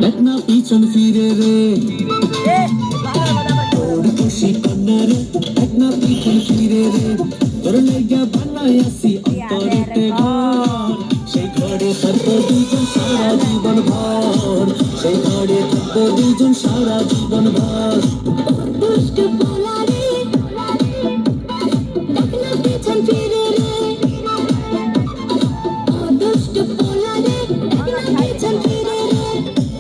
দেখ না পিছন ফিরে রে তোর খুশি কন্যা রে, দেখ না পিছন ফিরে রে, তোর লাইগা বানাই আসি অন্তরেতে ঘর, সেই ঘরে থাকবো দুজন সারা জীবন ভর, সেই ঘরে থাকবো দুজন সারা জীবন ভর। দুষ্ট পোলা রে, দেখ না পিছন ফিরে রে, দুষ্ট পোলা রে, দেখ না পিছন ফিরে রে,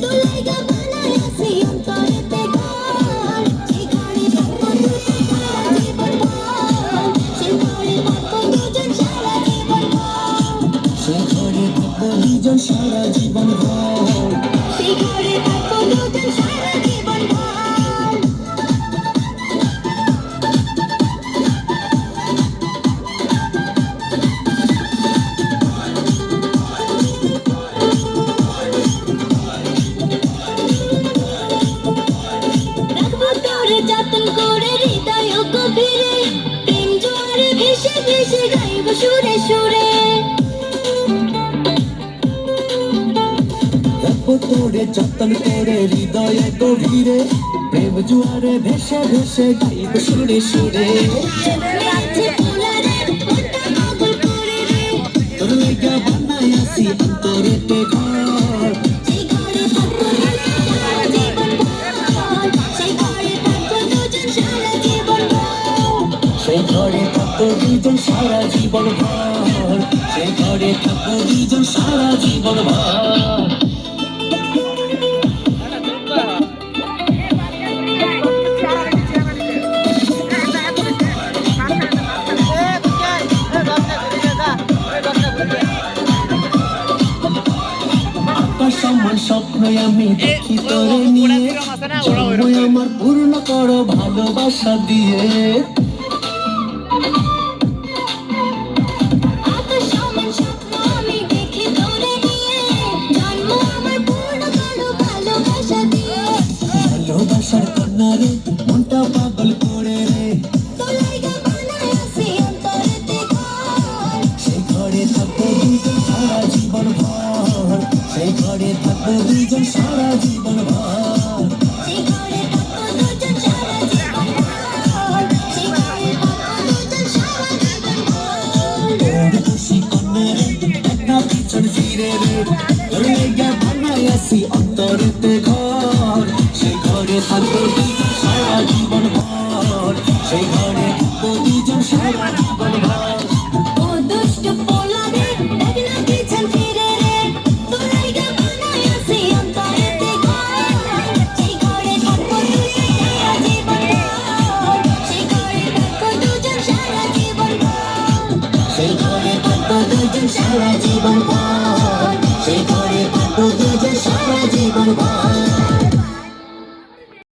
তোর লাইগা বানাই আসি অন্তরেতে ঘর, সেই ঘরে থাকবো দুজন সারা জীবন ভর, সেই ঘরে থাকবো দুজন সারা জীবন ভর, সেই ঘরে থাকবো দুজন সারা জীবন ভর, সেই ঘরে থাকবো দুজন সারা জীবন ভর। রাখবো তোরে যতন করে হৃদয় গভীরে, প্রেম জোয়ারে ভেসে ভেসে গাইব সুরে সুরে। রাখবো তোরে যতন করে হৃদয় গভীরে, প্রেম জোয়ারে ভেসে ভেসে গাইব সুরে সুরে। তোর লাইগা বানাই আসি অন্তরেতে ঘর, সেই ঘরে থাকবো সারা জীবন ভর, সেই ঘরে থাকবো দুজন সারা জীবন ভর, সেই ঘরে থাকবো দুজন সারা জীবন ভর, সেই ঘরে থাকবো দুজন সারা জীবন ভর। আকাশ সমান স্বপ্ন আমি দেখি তোরে নিয়ে, জন্ম আমার পূর্ণ করো ভালোবাসা দিয়ে। আকাশ সমান স্বপ্ন আমি দেখি তোরে নিয়ে, জন্ম আমার পূর্ণ করো ভালোবাসা দিয়ে। ভালোবাসার কন্যা রে, মনটা পাগল করে রে, তোর লাইগা বানাই আসি অন্তরেতে ঘর, সেই ঘরে থাকবো দুজন সারা জীবন ভর, সেই ঘরে থাকবো দুজন সারা জীবন ভর, সেই ঘরে থাকবো দুজন সারা জীবন ভর, সেই ঘরে থাকবো দুজন সারা জীবন ভর। তোর খুশি কন্যা রে, দেখ না পিছন ফিরে রে, তোর লাইগা বানাই আসি অন্তরেতে ঘর, সেই ঘরে থাকবো দুজন সারা জীবন ভর, সেই ঘরে থাকবো দুজন সারা জীবন ভর। ও দুষ্ট পোলা রে, দেখ না পিছন ফিরে রে, তোর লাইগা বানাই আসি অন্তরেতে ঘর, সেই ঘরে থাকবো দুজন সারা জীবন ভর, সেই ঘরে থাকবো দুজন সারা জীবন ভর, সেই ঘরে থাকবো দুজন সারা জীবন ভর।